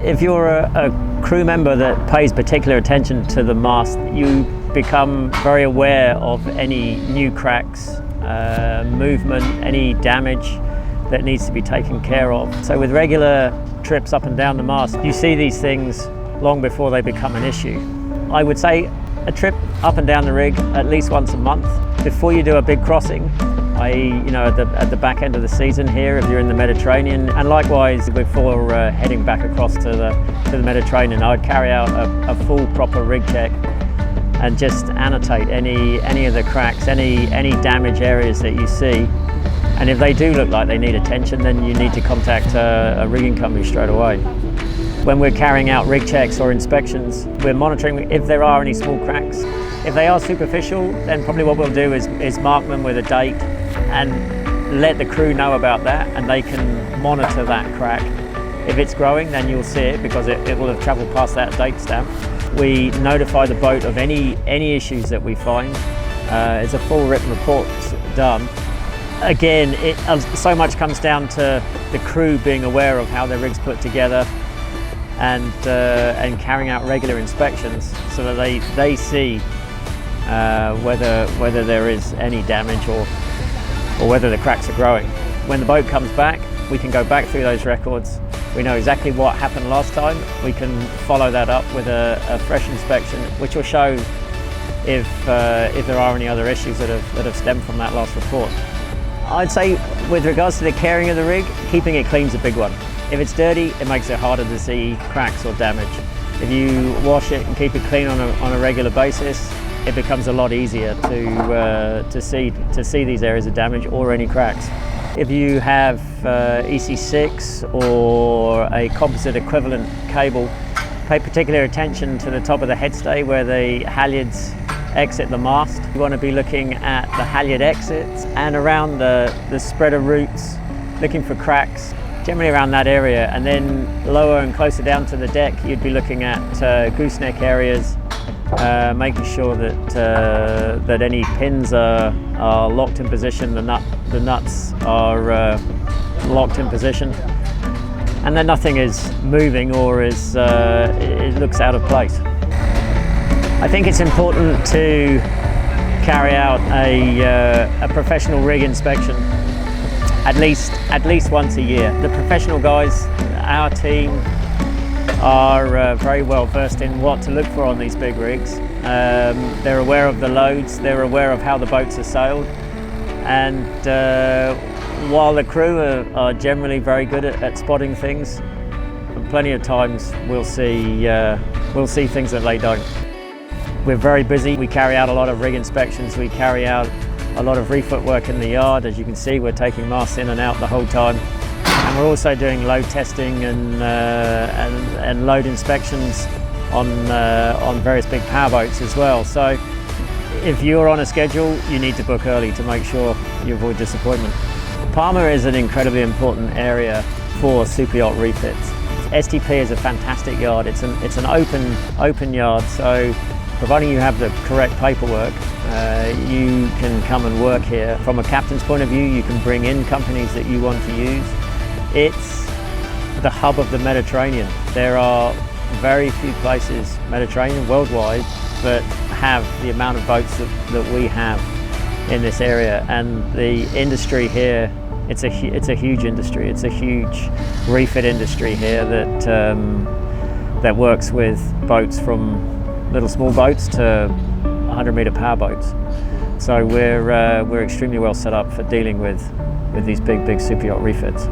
If you're a crew member that pays particular attention to the mast, you become very aware of any new cracks, movement, any damage that needs to be taken care of. So with regular trips up and down the mast, you see these things long before they become an issue. I would say a trip up and down the rig at least once a month before you do a big crossing, at the back end of the season here if you're in the Mediterranean, and likewise before heading back across to the Mediterranean, I would carry out a full proper rig check and just annotate any of the cracks, any damage areas that you see. And if they do look like they need attention, then you need to contact a rigging company straight away. When we're carrying out rig checks or inspections, we're monitoring if there are any small cracks. If they are superficial, then probably what we'll do is mark them with a date and let the crew know about that, and they can monitor that crack. If it's growing, then you'll see it because it will have travelled past that date stamp. We notify the boat of any issues that we find. It's a full written report done. Again, so much comes down to the crew being aware of how their rig's put together and carrying out regular inspections so that they see whether there is any damage or whether the cracks are growing. When the boat comes back, we can go back through those records. We know exactly what happened last time. We can follow that up with a fresh inspection, which will show if there are any other issues that have stemmed from that last report. I'd say with regards to the caring of the rig, keeping it clean is a big one. If it's dirty, it makes it harder to see cracks or damage. If you wash it and keep it clean on a regular basis, it becomes a lot easier to see these areas of damage or any cracks. If you have EC6 or a composite equivalent cable, pay particular attention to the top of the headstay where the halyards exit the mast. You want to be looking at the halyard exits and around the spreader roots, looking for cracks, generally around that area. And then lower and closer down to the deck, you'd be looking at gooseneck areas, making sure that any pins are locked in position, the nuts are locked in position, and that nothing is moving or it looks out of place. I think it's important to carry out a professional rig inspection at least once a year. The professional guys, our team, are very well versed in what to look for on these big rigs. They're aware of the loads, they're aware of how the boats are sailed, and while the crew are generally very good at spotting things, plenty of times we'll see things that they don't. We're very busy. We carry out a lot of rig inspections. We carry out a lot of refit work in the yard. As you can see, we're taking masts in and out the whole time. And we're also doing load testing and load inspections on various big powerboats as well. So if you're on a schedule, you need to book early to make sure you avoid disappointment. PALMA is an incredibly important area for super yacht refits. STP is a fantastic yard. It's an open yard, so providing you have the correct paperwork, you can come and work here. From a captain's point of view, you can bring in companies that you want to use. It's the hub of the Mediterranean. There are very few places, Mediterranean, worldwide, that have the amount of boats that we have in this area. And the industry here, it's a huge industry. It's a huge refit industry here that works with boats from little small boats to 100-meter power boats. So we're extremely well set up for dealing with these big super yacht refits.